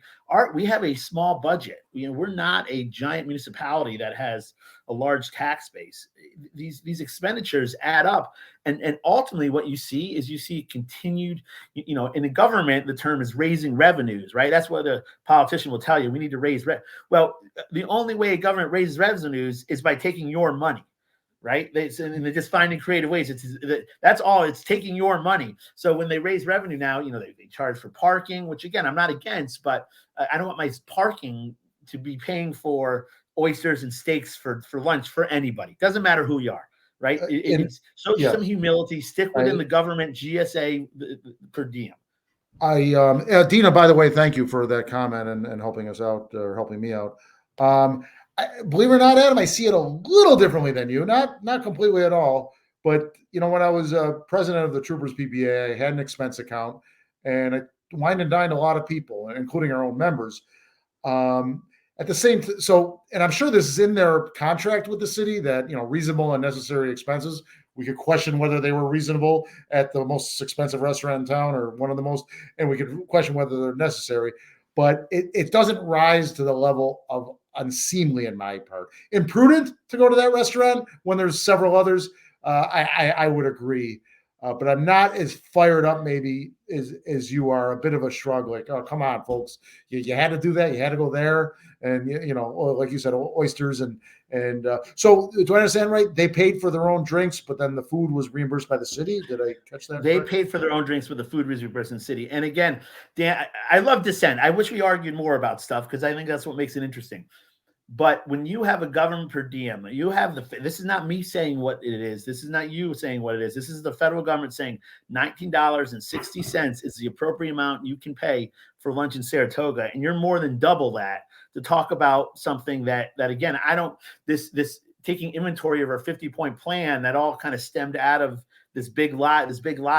[SPEAKER 1] have a small budget. We're not a giant municipality that has a large tax base. These expenditures add up, and ultimately what you see continued, in the government, the term is raising revenues, right? That's what the politician will tell you. We need to raise well, the only way a government raises revenues is by taking your money. Right? They're just finding creative ways. That's all. It's taking your money. So when they raise revenue now, they charge for parking, which again, I'm not against, but I don't want my parking to be paying for oysters and steaks for lunch for anybody. Doesn't matter who you are, right? Some humility. Stick within the government GSA per diem.
[SPEAKER 2] Dina, by the way, thank you for that comment and helping us out or helping me out. Believe it or not, Adam, I see it a little differently than you. Not completely at all. But when I was president of the Troopers PPA, I had an expense account, and I wined and dined a lot of people, including our own members. At the same, and I'm sure this is in their contract with the city that reasonable and necessary expenses We could question whether they were reasonable at the most expensive restaurant in town or one of the most, and we could question whether they're necessary. But it doesn't rise to the level of unseemly in my part. Imprudent to go to that restaurant when there's several others. I would agree. But I'm not as fired up maybe as you are. A bit of a shrug, like, oh, come on, folks, you had to do that. You had to go there, and like you said, oysters and so do I understand right? They paid for their own drinks, but then the food was reimbursed by the city. Did I catch that?
[SPEAKER 1] They
[SPEAKER 2] correct?
[SPEAKER 1] paid for their own drinks, but the food was reimbursed in the city. And again, Dan, I love dissent. I wish we argued more about stuff because I think that's what makes it interesting. But when you have a government per diem, you have this is not me saying what it is. This is not you saying what it is. This is the federal government saying $19.60 is the appropriate amount you can pay for lunch in Saratoga. And you're more than double that to talk about something that again, I don't, this taking inventory of our 50-point plan that all kind of stemmed out of this big lie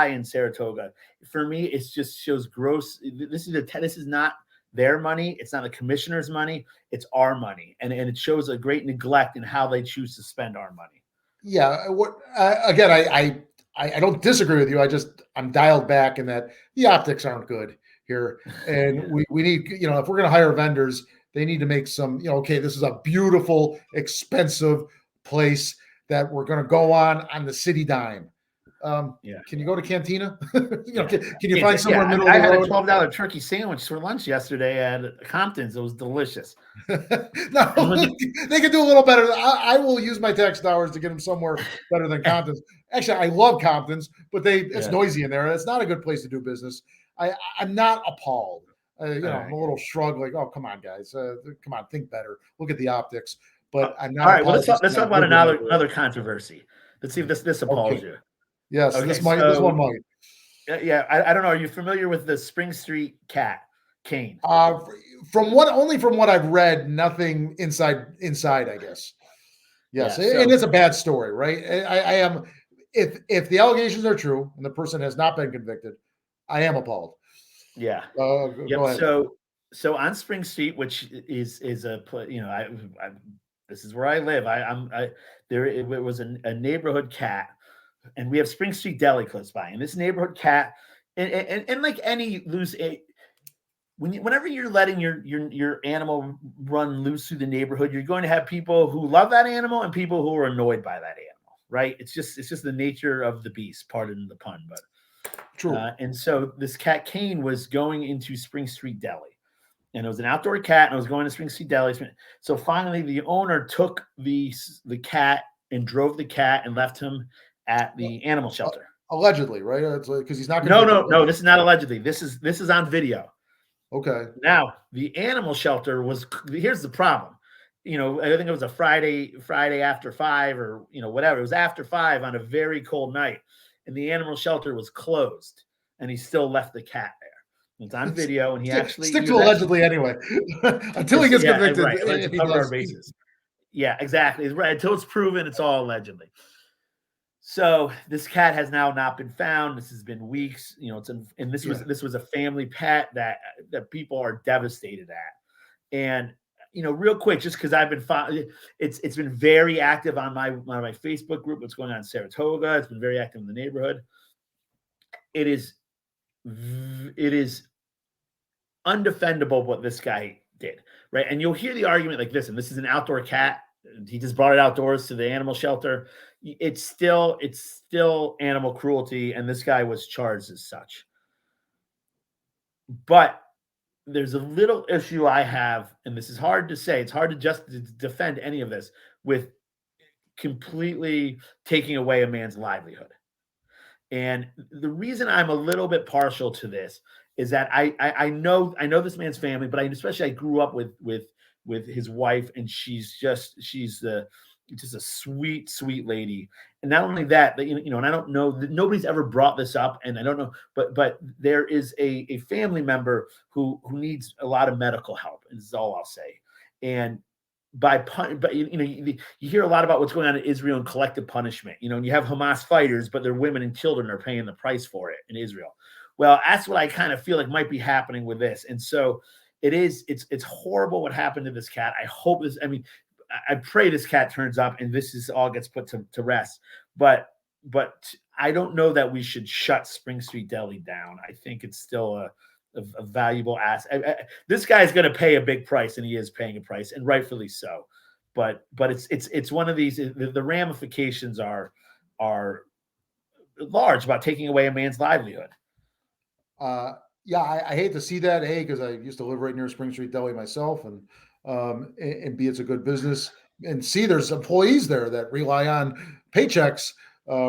[SPEAKER 1] in Saratoga. For me, it just shows gross. This is not their money. It's not the commissioner's money. It's our money. And it shows a great neglect in how they choose to spend our money.
[SPEAKER 2] Yeah. Again, I don't disagree with you. I'm dialed back in that the optics aren't good here. And
[SPEAKER 1] Yeah.
[SPEAKER 2] we need, if we're going to hire vendors, they need to make some, okay, this is a beautiful, expensive place that we're going to go on the city dime. Can you go to Cantina? Can you find somewhere middle of the road?
[SPEAKER 1] I had a $12 turkey sandwich for lunch yesterday at Compton's. It was delicious.
[SPEAKER 2] No, they could do a little better. I will use my tax dollars to get them somewhere better than Compton's. Actually, I love Compton's, but it's noisy in there. It's not a good place to do business. I'm not appalled. I'm a little shrug, like, oh, come on, guys. Come on, think better. Look at the optics. But I'm not.
[SPEAKER 1] All right, well, let's talk about another controversy. Let's see if this appalls you.
[SPEAKER 2] Yes, okay, this one might.
[SPEAKER 1] Yeah, I don't know. Are you familiar with the Spring Street cat, Kane?
[SPEAKER 2] From what I've read, nothing inside, I guess. Yes, and it's a bad story, right? I am. If the allegations are true and the person has not been convicted, I am appalled.
[SPEAKER 1] Yeah.
[SPEAKER 2] Go ahead.
[SPEAKER 1] So on Spring Street, which is a this is where I live. It was a neighborhood cat. And we have Spring Street Deli close by, and this neighborhood cat, and like any loose, whenever you're letting your animal run loose through the neighborhood, you're going to have people who love that animal and people who are annoyed by that animal, right? It's just the nature of the beast, pardon the pun, but
[SPEAKER 2] true.
[SPEAKER 1] And so this cat Kane was going into Spring Street Deli, and it was an outdoor cat, and it was going to Spring Street Deli. So finally, the owner took the cat and drove the cat and left him at the animal shelter.
[SPEAKER 2] Allegedly, right? It's because he's not.
[SPEAKER 1] No. This is not allegedly. This is on video.
[SPEAKER 2] Okay.
[SPEAKER 1] Now the animal shelter was. Here's the problem. I think it was a Friday after 5 or whatever. It was after 5 on a very cold night, and the animal shelter was closed, and he still left the cat there. It's on video, and he actually
[SPEAKER 2] stick to allegedly anyway until he gets convicted.
[SPEAKER 1] Right. Let's cover our bases. Yeah, exactly. Right. Until it's proven, it's all allegedly. So this cat has now not been found. This has been weeks, this was a family pet that people are devastated at. And real quick, just because I've been it's been very active on my Facebook group. What's going on in Saratoga? It's been very active in the neighborhood. It is undefendable what this guy did, right? And you'll hear the argument like this, and this is an outdoor cat. He just brought it outdoors to the animal shelter. It's still animal cruelty, and this guy was charged as such. But there's a little issue I have, and this is hard to say. It's hard to just defend any of this with completely taking away a man's livelihood. And the reason I'm a little bit partial to this is that I know this man's family, but I grew up with his wife, and she's just a sweet lady. And not only that, but and I don't know, nobody's ever brought this up, and I don't know, but there is a family member who needs a lot of medical help, and this is all I'll say. And you hear a lot about what's going on in Israel and collective punishment, and you have Hamas fighters, but their women and children are paying the price for it in Israel. Well, that's what I kind of feel like might be happening with this. And so it's horrible what happened to this cat. I pray this cat turns up and all gets put to rest. But but I don't know that we should shut Spring Street Deli down. I think it's still a valuable asset. This guy's going to pay a big price, and he is paying a price, and rightfully so. But it's one of these. The ramifications are large about taking away a man's livelihood.
[SPEAKER 2] Yeah, I hate to see that. A, because I used to live right near Spring Street Deli myself, and B, it's a good business, and C, there's employees there that rely on paychecks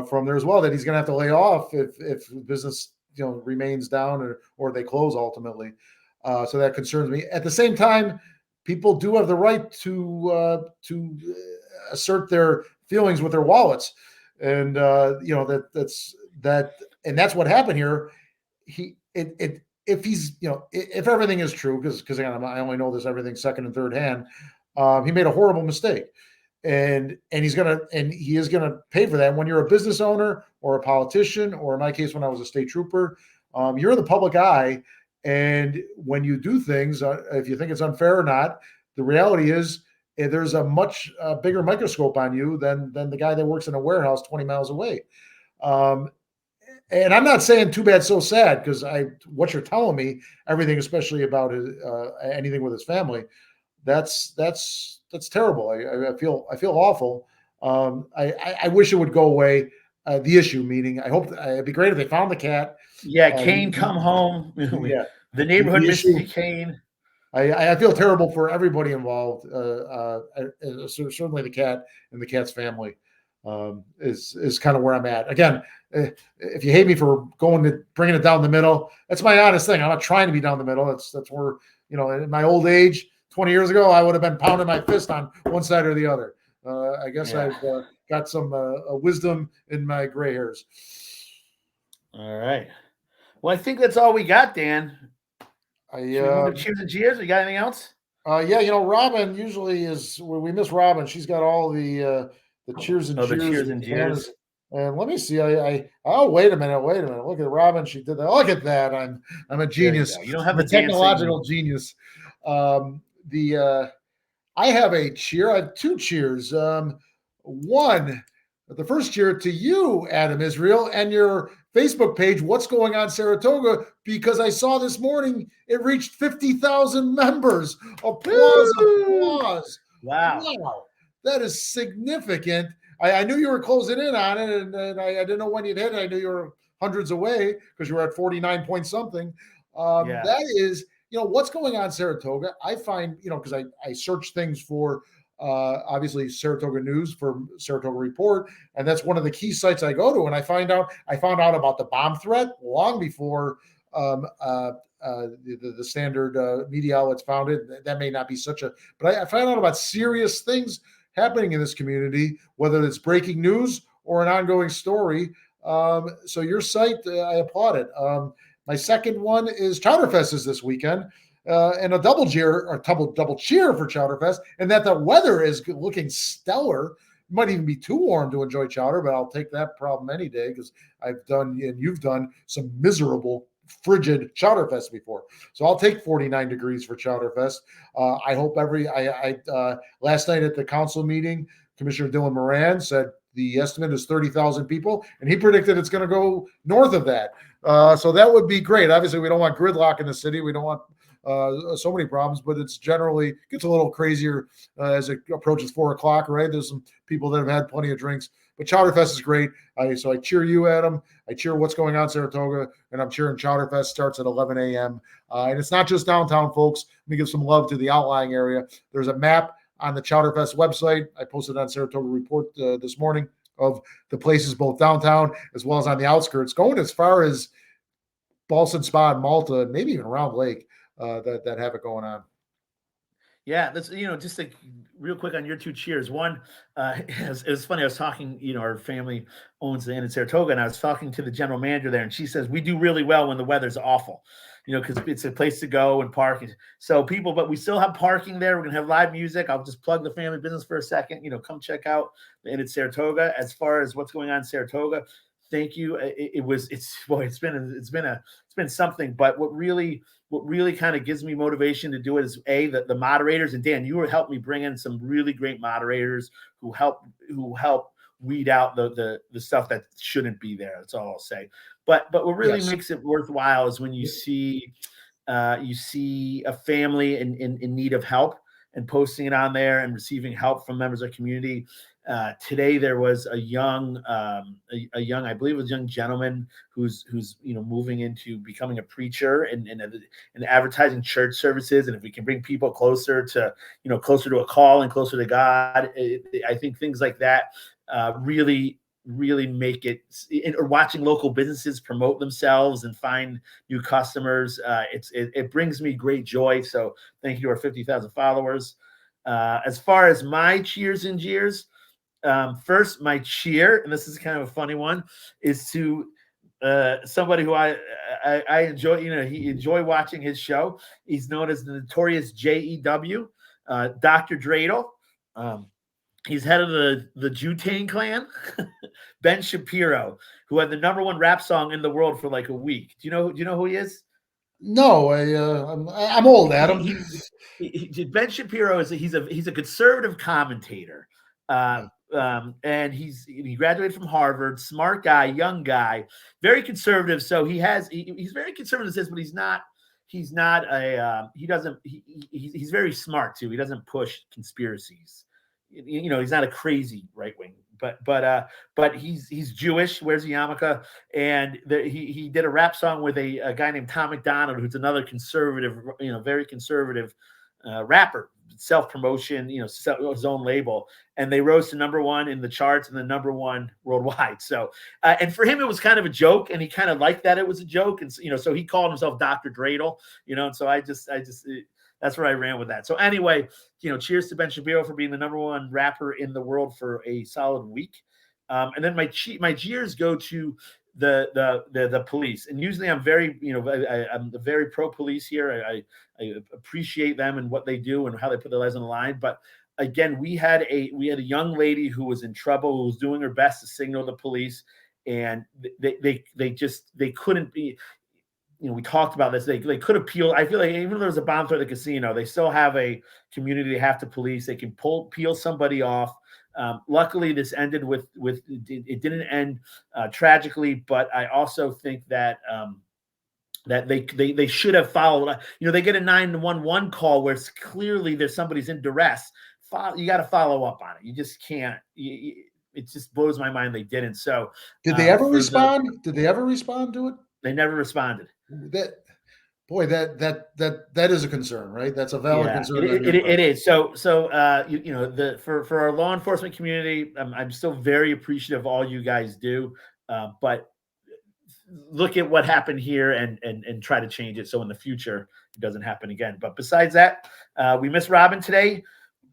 [SPEAKER 2] from there as well that he's going to have to lay off if business remains down or they close ultimately. So that concerns me. At the same time, people do have the right to assert their feelings with their wallets, and that's what happened here. If he's if everything is true, because again I only know this everything second and third hand, he made a horrible mistake, and he is gonna pay for that. When you're a business owner or a politician, or in my case when I was a state trooper, you're in the public eye, and when you do things, if you think it's unfair or not, the reality is there's a much bigger microscope on you than the guy that works in a warehouse 20 miles away. And I'm not saying too bad, so sad, because what you're telling me, everything, especially about anything with his family, that's terrible. I feel awful. I wish it would go away. The issue, meaning, I hope it'd be great if they found the cat.
[SPEAKER 1] Yeah, Kane, come home.
[SPEAKER 2] Yeah,
[SPEAKER 1] the neighborhood missed you, Kane.
[SPEAKER 2] I feel terrible for everybody involved. Certainly the cat and the cat's family is kind of where I'm at. Again, if you hate me for bringing it down the middle, that's my honest thing. I'm not trying to be down the middle. That's where, in my old age, 20 years ago, I would have been pounding my fist on one side or the other. I guess I've got some wisdom in my gray hairs.
[SPEAKER 1] All right. Well, I think that's all we got, Dan.
[SPEAKER 2] Should
[SPEAKER 1] we move to cheers and jeers? You got anything else?
[SPEAKER 2] Yeah, Robin usually is. We miss Robin. She's got all the cheers and jeers.
[SPEAKER 1] The cheers and jeers.
[SPEAKER 2] And let me see. Oh, wait a minute. Look at Robin. She did that. Look at that. I'm a genius.
[SPEAKER 1] You don't have
[SPEAKER 2] a technological genius. I have a cheer. I have two cheers. One, the first cheer to you, Adam Israel, and your Facebook page, What's Going On Saratoga, because I saw this morning it reached 50,000 members. Applause. Wow. That is significant. I knew you were closing in on it, and I didn't know when you'd hit it. I knew you were hundreds away because you were at 49 point something. That is, What's Going On Saratoga. I find, because I search things for obviously Saratoga News, for Saratoga Report, and that's one of the key sites I go to. And I found out about the bomb threat long before the standard media outlets found it. That may not be but I found out about serious things happening in this community, whether it's breaking news or an ongoing story. So your site, I applaud it. My second one is Chowderfest is this weekend. And a double cheer for Chowderfest, and that the weather is looking stellar. It might even be too warm to enjoy chowder, but I'll take that problem any day, because I've done, and you've done, some miserable, frigid Chowderfest before. So I'll take 49 degrees for Chowderfest. I hope last night at the council meeting, Commissioner Dylan Moran said the estimate is 30,000 people, and he predicted it's going to go north of that. So that would be great. Obviously, we don't want gridlock in the city. We don't want so many problems, but it's generally gets a little crazier as it approaches 4:00, right? There's some people that have had plenty of drinks, but Chowderfest is great. So I cheer you, Adam. I cheer What's Going On Saratoga, and I'm cheering Chowderfest starts at 11 a.m. And it's not just downtown, folks. Let me give some love to the outlying area. There's a map on the Chowderfest website. I posted on Saratoga Report this morning of the places both downtown as well as on the outskirts, going as far as Ballston Spa and Malta, and maybe even Round Lake. That have it going on.
[SPEAKER 1] Yeah, that's just like real quick on your two cheers. One, it was funny. I was talking. Our family owns the inn in Saratoga, and I was talking to the general manager there, and she says we do really well when the weather's awful. Because it's a place to go and park. So but we still have parking there. We're gonna have live music. I'll just plug the family business for a second. Come check out the inn at Saratoga. As far as What's Going On in Saratoga, thank you. It's been something. But what really kind of gives me motivation to do it is the moderators, and Dan, you helped me bring in some really great moderators who help weed out the stuff that shouldn't be there. That's all I'll say. But what really makes it worthwhile is when you see a family in need of help and posting it on there and receiving help from members of the community. Today there was a young, I believe it was a young gentleman who's moving into becoming a preacher and advertising church services. And if we can bring people closer to a call and closer to God, I think things like that really make it, or watching local businesses promote themselves and find new customers. It brings me great joy. So thank you to our 50,000 followers. As far as my cheers and jeers, first, my cheer, and this is kind of a funny one, is to somebody who I enjoy. He enjoy watching his show. He's known as the notorious JEW, Dr. Dreidel. He's head of the Jutang clan. Ben Shapiro, who had the #1 rap song in the world for like a week. Do you know who he is?
[SPEAKER 2] No, I'm old, Adam.
[SPEAKER 1] Ben Shapiro he's a conservative commentator, and he graduated from Harvard. Smart guy, young guy, very conservative. So he's very conservative, but he's very smart too. He doesn't push conspiracies. He's not a crazy right wing, but he's Jewish, wears a yarmulke, and he did a rap song with a guy named Tom McDonald, who's another conservative, very conservative rapper, self-promotion, his own label, and they rose to #1 in the charts and the #1 worldwide. So, and for him, it was kind of a joke, and he kind of liked that it was a joke, and so he called himself Dr. Dreidel, and so I just that's where I ran with that. So anyway, cheers to Ben Shapiro for being the #1 rapper in the world for a solid week. And then my jeers go to the police. And usually I'm very, I'm very pro police here. I appreciate them and what they do and how they put their lives on the line. But again, we had a young lady who was in trouble, who was doing her best to signal the police, and they couldn't be. We talked about this. They could appeal. I feel like even though there's a bomb threat at the casino, they still have a community they have to police. They can peel somebody off. Luckily, this ended with it didn't end tragically, but I also think that that they should have followed. They get a 911 call where it's clearly there's somebody's in duress. You got to follow up on it. You just can't. It just blows my mind they didn't. So
[SPEAKER 2] did they ever respond? Did they ever respond to it?
[SPEAKER 1] They never responded.
[SPEAKER 2] That is a concern, right? That's a valid concern.
[SPEAKER 1] It is. So for our law enforcement community, I'm still very appreciative of all you guys do, but look at what happened here and try to change it so in the future it doesn't happen again. But besides that, we miss Robin today.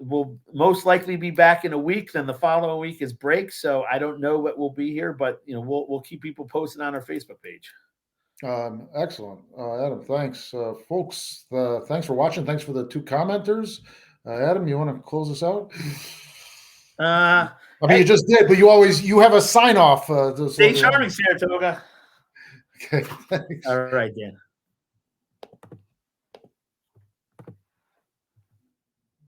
[SPEAKER 1] We'll most likely be back in a week. Then the following week is break, so I don't know what will be here, but we'll keep people posted on our Facebook page.
[SPEAKER 2] Excellent. Adam, thanks. Folks, thanks for watching. Thanks for the 2 commenters. Adam, you want to close us out? You just did, but you have a sign off.
[SPEAKER 1] Stay charming, Saratoga.
[SPEAKER 2] Okay, thanks.
[SPEAKER 1] All right, Dan.